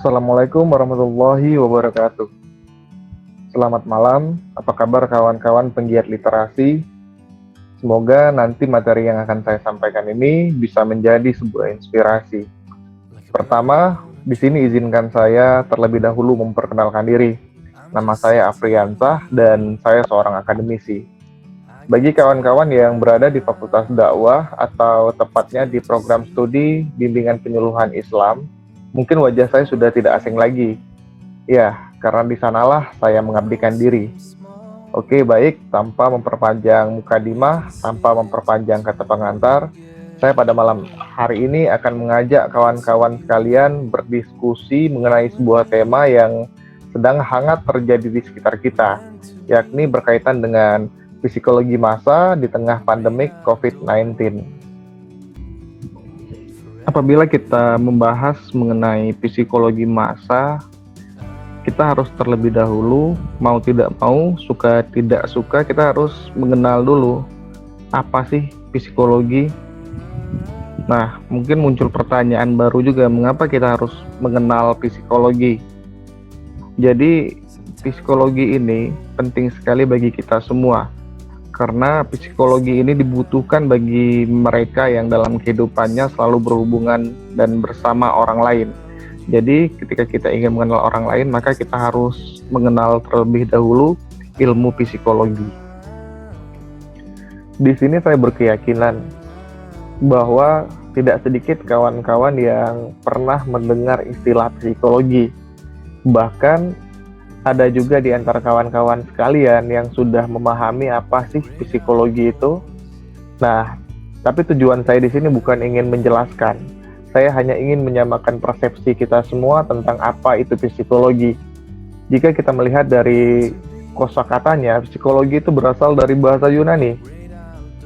Assalamualaikum warahmatullahi wabarakatuh. Selamat malam, apa kabar kawan-kawan penggiat literasi? Semoga nanti materi yang akan saya sampaikan ini bisa menjadi sebuah inspirasi. Pertama, di sini izinkan saya terlebih dahulu memperkenalkan diri. Nama saya Afriansah dan saya seorang akademisi. Bagi kawan-kawan yang berada di Fakultas Dakwah atau tepatnya di program studi bimbingan penyuluhan Islam, mungkin wajah saya sudah tidak asing lagi. Ya, karena di sanalah saya mengabdikan diri. Oke, baik, tanpa memperpanjang mukadimah, tanpa memperpanjang kata pengantar, saya pada malam hari ini akan mengajak kawan-kawan sekalian berdiskusi mengenai sebuah tema yang sedang hangat terjadi di sekitar kita, yakni berkaitan dengan psikologi massa di tengah pandemik COVID-19. Apabila kita membahas mengenai psikologi massa, kita harus terlebih dahulu, mau tidak mau, suka tidak suka, kita harus mengenal dulu apa sih psikologi. Nah, mungkin muncul pertanyaan baru juga, mengapa kita harus mengenal psikologi? Jadi, psikologi ini penting sekali bagi kita semua, karena psikologi ini dibutuhkan bagi mereka yang dalam kehidupannya selalu berhubungan dan bersama orang lain. Jadi ketika kita ingin mengenal orang lain, maka kita harus mengenal terlebih dahulu ilmu psikologi. Di sini saya berkeyakinan bahwa tidak sedikit kawan-kawan yang pernah mendengar istilah psikologi. Bahkan ada juga di antara kawan-kawan sekalian yang sudah memahami apa sih psikologi itu. Nah, tapi tujuan saya di sini bukan ingin menjelaskan. Saya hanya ingin menyamakan persepsi kita semua tentang apa itu psikologi. Jika kita melihat dari kosakatanya, psikologi itu berasal dari bahasa Yunani.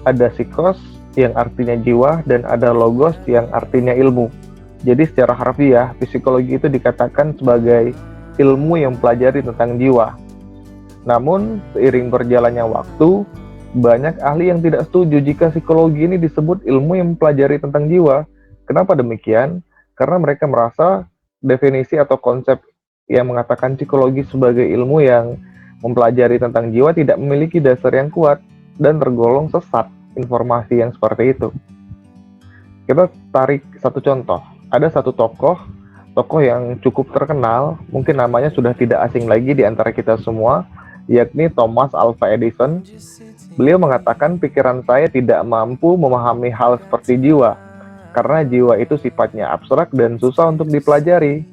Ada psikos yang artinya jiwa dan ada logos yang artinya ilmu. Jadi secara harfiah, psikologi itu dikatakan sebagai ilmu yang mempelajari tentang jiwa. Namun, seiring berjalannya waktu, banyak ahli yang tidak setuju jika psikologi ini disebut ilmu yang mempelajari tentang jiwa. Kenapa demikian? Karena mereka merasa definisi atau konsep yang mengatakan psikologi sebagai ilmu yang mempelajari tentang jiwa tidak memiliki dasar yang kuat dan tergolong sesat informasi yang seperti itu. Kita tarik satu contoh. Ada satu tokoh yang cukup terkenal, mungkin namanya sudah tidak asing lagi di antara kita semua, yakni Thomas Alva Edison. Beliau mengatakan, pikiran saya tidak mampu memahami hal seperti jiwa, karena jiwa itu sifatnya abstrak dan susah untuk dipelajari.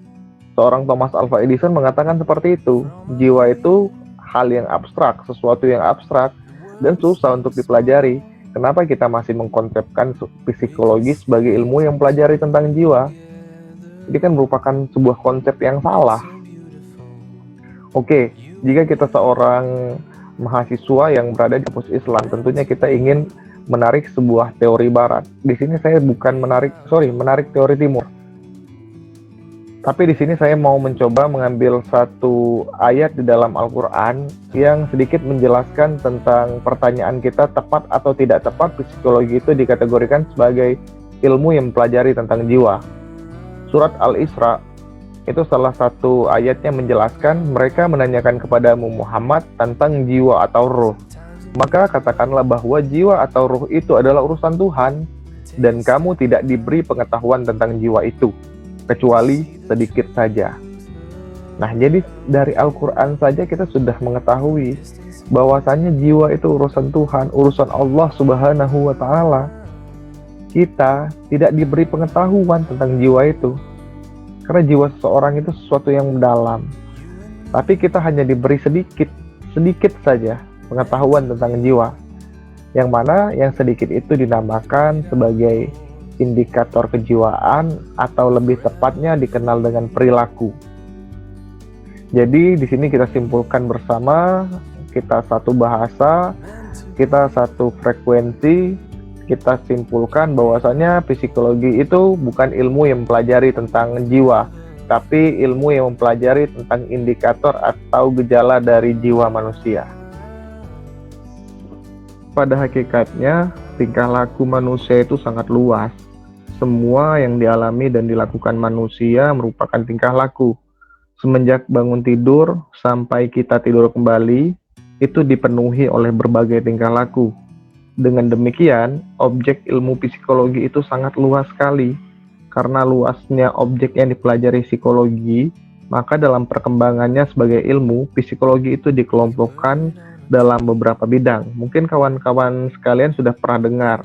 Seorang Thomas Alva Edison mengatakan seperti itu, jiwa itu hal yang abstrak, sesuatu yang abstrak, dan susah untuk dipelajari. Kenapa kita masih mengkonsepkan psikologi sebagai ilmu yang mempelajari tentang jiwa? Ini kan merupakan sebuah konsep yang salah. Oke, jika kita seorang mahasiswa yang berada di kampus Islam, tentunya kita ingin menarik sebuah teori barat. Di sini saya bukan menarik teori timur. Tapi di sini saya mau mencoba mengambil satu ayat di dalam Al-Quran yang sedikit menjelaskan tentang pertanyaan kita tepat atau tidak tepat psikologi itu dikategorikan sebagai ilmu yang mempelajari tentang jiwa. Surat Al-Isra itu salah satu ayatnya menjelaskan, mereka menanyakan kepadamu Muhammad tentang jiwa atau ruh. Maka katakanlah bahwa jiwa atau ruh itu adalah urusan Tuhan, dan kamu tidak diberi pengetahuan tentang jiwa itu, kecuali sedikit saja. Nah, jadi dari Al-Quran saja kita sudah mengetahui bahwasannya jiwa itu urusan Tuhan, urusan Allah Subhanahu wa Ta'ala. Kita tidak diberi pengetahuan tentang jiwa itu, karena jiwa seseorang itu sesuatu yang mendalam. Tapi kita hanya diberi sedikit saja pengetahuan tentang jiwa, yang mana yang sedikit itu dinamakan sebagai indikator kejiwaan atau lebih tepatnya dikenal dengan perilaku. Jadi di sini kita simpulkan bersama, kita satu bahasa, kita satu frekuensi, kita simpulkan bahwasanya psikologi itu bukan ilmu yang mempelajari tentang jiwa, tapi ilmu yang mempelajari tentang indikator atau gejala dari jiwa manusia. Pada hakikatnya, tingkah laku manusia itu sangat luas, semua yang dialami dan dilakukan manusia merupakan tingkah laku. Semenjak bangun tidur sampai kita tidur kembali, itu dipenuhi oleh berbagai tingkah laku. Dengan demikian, objek ilmu psikologi itu sangat luas sekali. Karena luasnya objek yang dipelajari psikologi, maka dalam perkembangannya sebagai ilmu, psikologi itu dikelompokkan dalam beberapa bidang. Mungkin kawan-kawan sekalian sudah pernah dengar,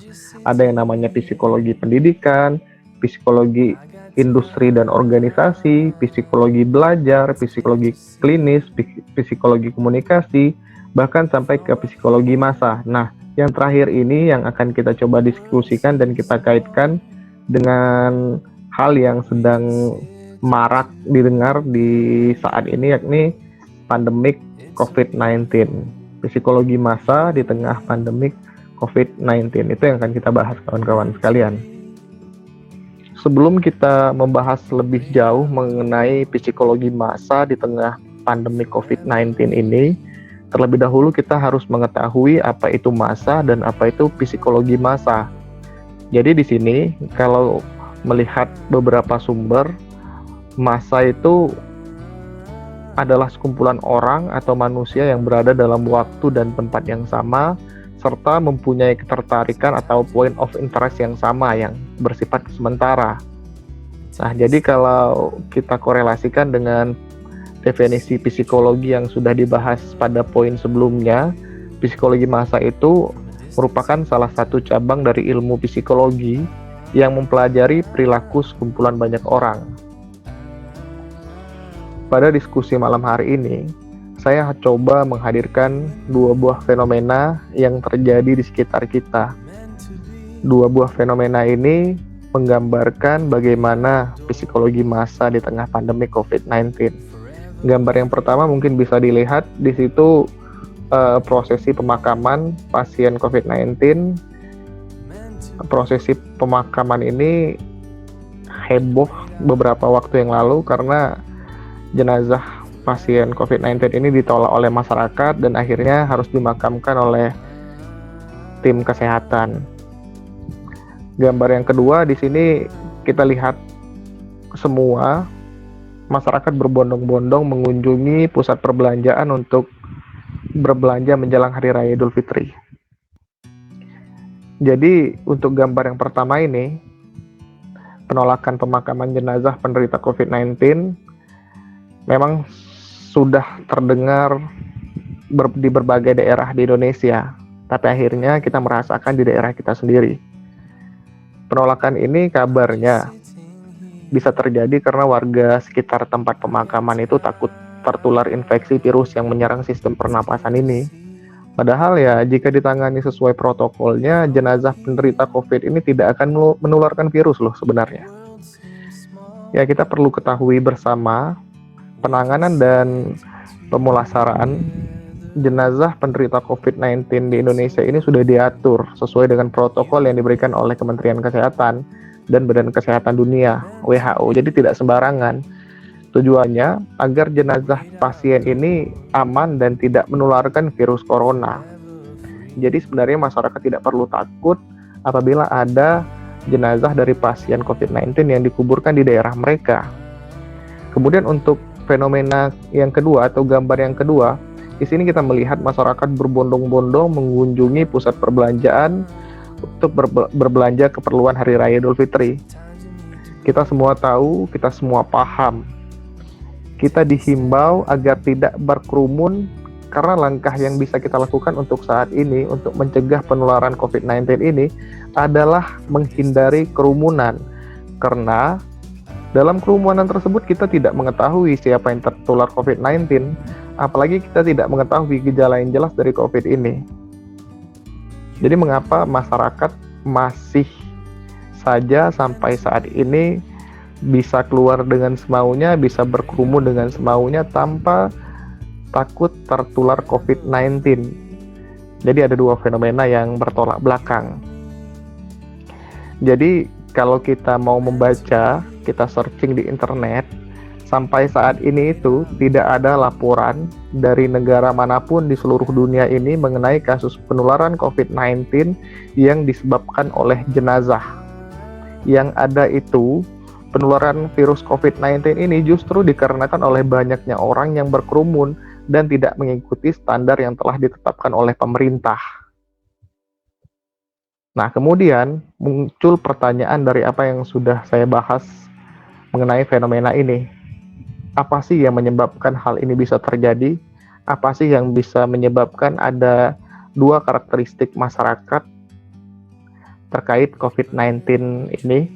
ada yang namanya psikologi pendidikan, psikologi industri dan organisasi, psikologi belajar, psikologi klinis, psikologi komunikasi, bahkan sampai ke psikologi massa. Nah, yang terakhir ini yang akan kita coba diskusikan dan kita kaitkan dengan hal yang sedang marak didengar di saat ini, yakni pandemik COVID-19. Psikologi massa di tengah pandemik COVID-19. Itu yang akan kita bahas, kawan-kawan sekalian. Sebelum kita membahas lebih jauh mengenai psikologi massa di tengah pandemi COVID-19 ini, terlebih dahulu kita harus mengetahui apa itu massa dan apa itu psikologi massa. Jadi di sini kalau melihat beberapa sumber, massa itu adalah sekumpulan orang atau manusia yang berada dalam waktu dan tempat yang sama, serta mempunyai ketertarikan atau point of interest yang sama yang bersifat sementara. Nah, jadi kalau kita korelasikan dengan definisi psikologi yang sudah dibahas pada poin sebelumnya, psikologi massa itu merupakan salah satu cabang dari ilmu psikologi yang mempelajari perilaku sekumpulan banyak orang. Pada diskusi malam hari ini, saya coba menghadirkan dua buah fenomena yang terjadi di sekitar kita. Dua buah fenomena ini menggambarkan bagaimana psikologi massa di tengah pandemi COVID-19. Gambar yang pertama mungkin bisa dilihat di situ prosesi pemakaman pasien COVID-19. Prosesi pemakaman ini heboh beberapa waktu yang lalu karena jenazah pasien COVID-19 ini ditolak oleh masyarakat dan akhirnya harus dimakamkan oleh tim kesehatan. Gambar yang kedua di sini kita lihat semua masyarakat berbondong-bondong mengunjungi pusat perbelanjaan untuk berbelanja menjelang Hari Raya Idul Fitri. Jadi untuk gambar yang pertama ini, penolakan pemakaman jenazah penderita COVID-19 memang sudah terdengar di berbagai daerah di Indonesia, tapi akhirnya kita merasakan di daerah kita sendiri. Penolakan ini kabarnya bisa terjadi karena warga sekitar tempat pemakaman itu takut tertular infeksi virus yang menyerang sistem pernapasan ini. Padahal ya jika ditangani sesuai protokolnya, jenazah penderita COVID ini tidak akan menularkan virus loh sebenarnya. Ya, kita perlu ketahui bersama, penanganan dan pemulasaraan jenazah penderita COVID-19 di Indonesia ini sudah diatur sesuai dengan protokol yang diberikan oleh Kementerian Kesehatan dan Badan Kesehatan Dunia (WHO). Jadi tidak sembarangan. Tujuannya agar jenazah pasien ini aman dan tidak menularkan virus corona. Jadi sebenarnya masyarakat tidak perlu takut apabila ada jenazah dari pasien COVID-19 yang dikuburkan di daerah mereka. Kemudian untuk fenomena yang kedua atau gambar yang kedua, di sini kita melihat masyarakat berbondong-bondong mengunjungi pusat perbelanjaan untuk berbelanja keperluan Hari Raya Idul Fitri. Kita semua tahu, kita semua paham. Kita dihimbau agar tidak berkerumun karena langkah yang bisa kita lakukan untuk saat ini untuk mencegah penularan COVID-19 ini adalah menghindari kerumunan. Karena dalam kerumunan tersebut kita tidak mengetahui siapa yang tertular COVID-19, apalagi kita tidak mengetahui gejala yang jelas dari COVID ini. Jadi mengapa masyarakat masih saja sampai saat ini bisa keluar dengan semaunya, bisa berkerumun dengan semaunya tanpa takut tertular COVID-19. Jadi ada dua fenomena yang bertolak belakang. Jadi kalau kita mau membaca, kita searching di internet, sampai saat ini itu tidak ada laporan dari negara manapun di seluruh dunia ini mengenai kasus penularan COVID-19 yang disebabkan oleh jenazah. Yang ada itu, penularan virus COVID-19 ini justru dikarenakan oleh banyaknya orang yang berkerumun dan tidak mengikuti standar yang telah ditetapkan oleh pemerintah. Nah, kemudian muncul pertanyaan dari apa yang sudah saya bahas mengenai fenomena ini. Apa sih yang menyebabkan hal ini bisa terjadi? Apa sih yang bisa menyebabkan ada dua karakteristik masyarakat terkait COVID-19 ini?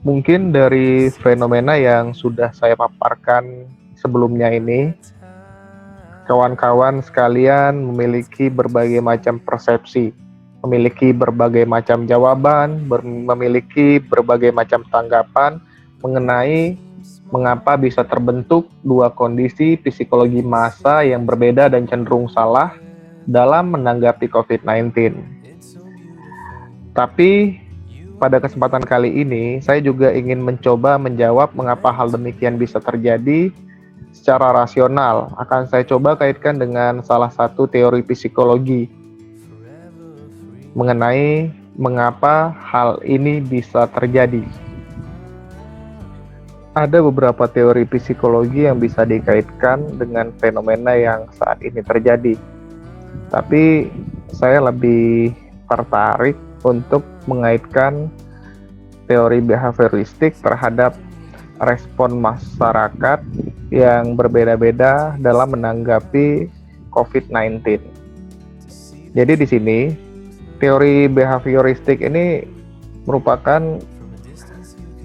Mungkin dari fenomena yang sudah saya paparkan sebelumnya ini, kawan-kawan sekalian memiliki berbagai macam persepsi, memiliki berbagai macam jawaban, memiliki berbagai macam tanggapan mengenai mengapa bisa terbentuk dua kondisi psikologi massa yang berbeda dan cenderung salah dalam menanggapi COVID-19. Tapi pada kesempatan kali ini, saya juga ingin mencoba menjawab mengapa hal demikian bisa terjadi secara rasional. Akan saya coba kaitkan dengan salah satu teori psikologi mengenai mengapa hal ini bisa terjadi. Ada beberapa teori psikologi yang bisa dikaitkan dengan fenomena yang saat ini terjadi. Tapi saya lebih tertarik untuk mengaitkan teori behavioristik terhadap respon masyarakat yang berbeda-beda dalam menanggapi COVID-19. Jadi di sini, teori behavioristik ini merupakan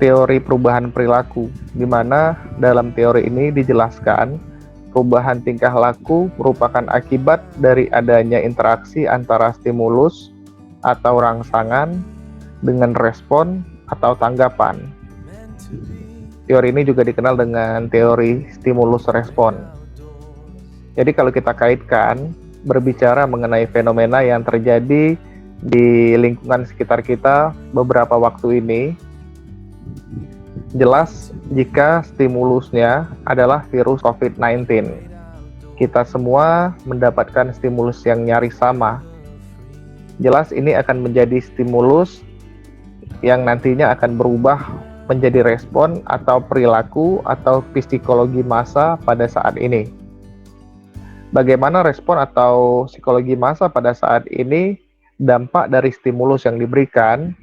teori perubahan perilaku, di mana dalam teori ini dijelaskan perubahan tingkah laku merupakan akibat dari adanya interaksi antara stimulus atau rangsangan dengan respon atau tanggapan. Teori ini juga dikenal dengan teori stimulus respon. Jadi kalau kita kaitkan berbicara mengenai fenomena yang terjadi di lingkungan sekitar kita beberapa waktu ini, jelas jika stimulusnya adalah virus COVID-19. Kita semua mendapatkan stimulus yang nyaris sama. Jelas ini akan menjadi stimulus yang nantinya akan berubah menjadi respon atau perilaku atau psikologi massa pada saat ini. Bagaimana respon atau psikologi massa pada saat ini dampak dari stimulus yang diberikan?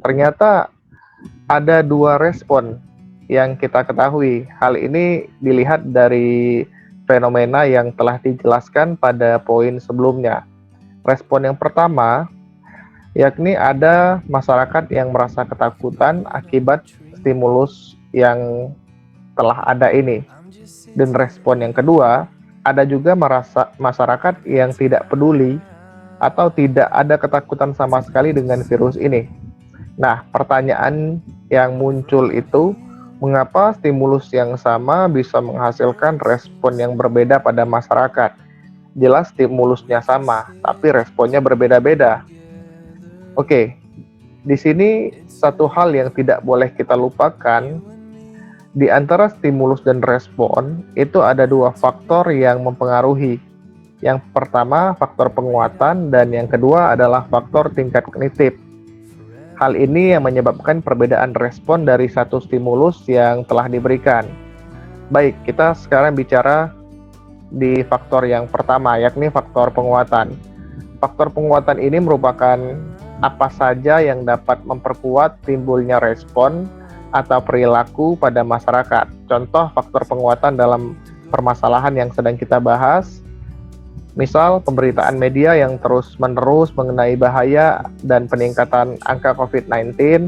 Ternyata ada dua respon yang kita ketahui. Hal ini dilihat dari fenomena yang telah dijelaskan pada poin sebelumnya. Respon yang pertama, yakni ada masyarakat yang merasa ketakutan akibat stimulus yang telah ada ini. Dan respon yang kedua, ada juga masyarakat yang tidak peduli atau tidak ada ketakutan sama sekali dengan virus ini. Nah, pertanyaan yang muncul itu, mengapa stimulus yang sama bisa menghasilkan respon yang berbeda pada masyarakat? Jelas stimulusnya sama, tapi responnya berbeda-beda. Oke, di sini satu hal yang tidak boleh kita lupakan, di antara stimulus dan respon, itu ada dua faktor yang mempengaruhi. Yang pertama, faktor penguatan, dan yang kedua adalah faktor tingkat kognitif. Hal ini yang menyebabkan perbedaan respon dari satu stimulus yang telah diberikan. Baik, kita sekarang bicara di faktor yang pertama, yakni faktor penguatan. Faktor penguatan ini merupakan apa saja yang dapat memperkuat timbulnya respon atau perilaku pada masyarakat. Contoh faktor penguatan dalam permasalahan yang sedang kita bahas, misal pemberitaan media yang terus-menerus mengenai bahaya dan peningkatan angka COVID-19,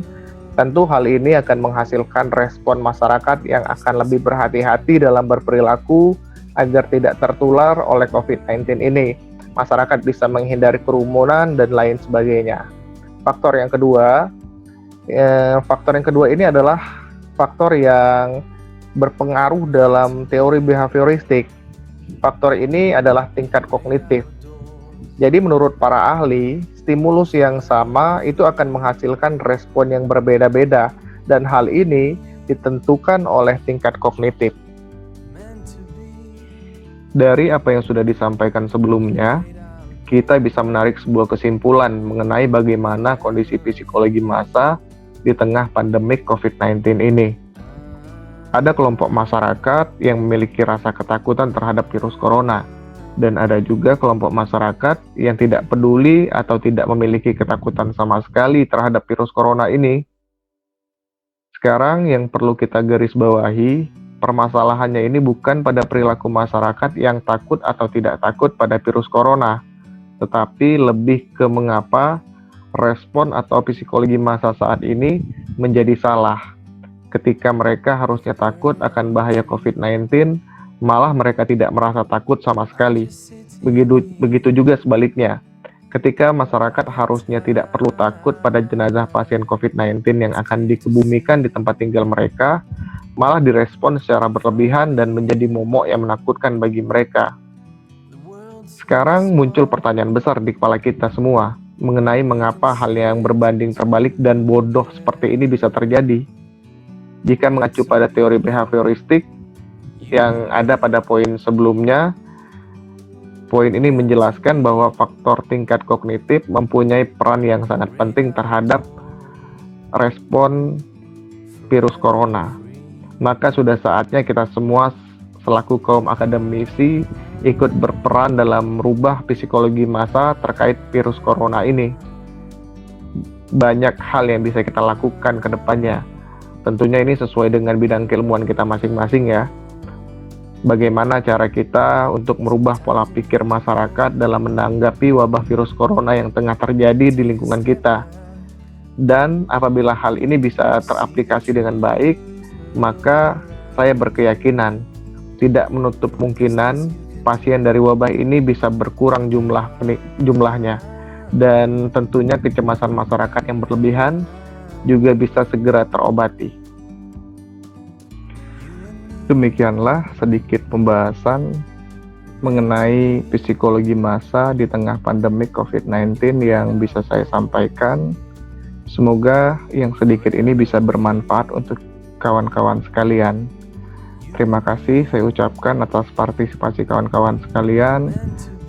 tentu hal ini akan menghasilkan respon masyarakat yang akan lebih berhati-hati dalam berperilaku agar tidak tertular oleh COVID-19 ini. Masyarakat bisa menghindari kerumunan dan lain sebagainya. Faktor yang kedua ini adalah faktor yang berpengaruh dalam teori behavioristik. Faktor ini adalah tingkat kognitif. Jadi menurut para ahli, stimulus yang sama itu akan menghasilkan respon yang berbeda-beda, dan hal ini ditentukan oleh tingkat kognitif. Dari apa yang sudah disampaikan sebelumnya, kita bisa menarik sebuah kesimpulan mengenai bagaimana kondisi psikologi massa di tengah pandemik COVID-19 ini. Ada kelompok masyarakat yang memiliki rasa ketakutan terhadap virus corona, dan ada juga kelompok masyarakat yang tidak peduli atau tidak memiliki ketakutan sama sekali terhadap virus corona ini. Sekarang yang perlu kita garis bawahi, permasalahannya ini bukan pada perilaku masyarakat yang takut atau tidak takut pada virus corona, tetapi lebih ke mengapa respon atau psikologi massa saat ini menjadi salah. Ketika mereka harusnya takut akan bahaya COVID-19, malah mereka tidak merasa takut sama sekali. Begitu juga sebaliknya. Ketika masyarakat harusnya tidak perlu takut pada jenazah pasien COVID-19 yang akan dikebumikan di tempat tinggal mereka, malah direspon secara berlebihan dan menjadi momok yang menakutkan bagi mereka. Sekarang muncul pertanyaan besar di kepala kita semua mengenai mengapa hal yang berbanding terbalik dan bodoh seperti ini bisa terjadi. Jika mengacu pada teori behavioristik yang ada pada poin sebelumnya, poin ini menjelaskan bahwa faktor tingkat kognitif mempunyai peran yang sangat penting terhadap respon virus corona. Maka sudah saatnya kita semua selaku kaum akademisi ikut berperan dalam merubah psikologi massa terkait virus corona ini. Banyak hal yang bisa kita lakukan ke depannya. Tentunya ini sesuai dengan bidang keilmuan kita masing-masing ya. Bagaimana cara kita untuk merubah pola pikir masyarakat dalam menanggapi wabah virus corona yang tengah terjadi di lingkungan kita. Dan apabila hal ini bisa teraplikasi dengan baik, maka saya berkeyakinan tidak menutup kemungkinan pasien dari wabah ini bisa berkurang jumlahnya, dan tentunya kecemasan masyarakat yang berlebihan juga bisa segera terobati. Demikianlah sedikit pembahasan mengenai psikologi massa di tengah pandemi COVID-19 yang bisa saya sampaikan. Semoga yang sedikit ini bisa bermanfaat untuk kawan-kawan sekalian. Terima kasih saya ucapkan atas partisipasi kawan-kawan sekalian.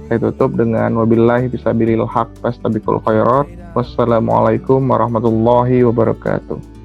Saya tutup dengan wabillahi bisabilil haq fastabiqul khairat. Wassalamualaikum warahmatullahi wabarakatuh.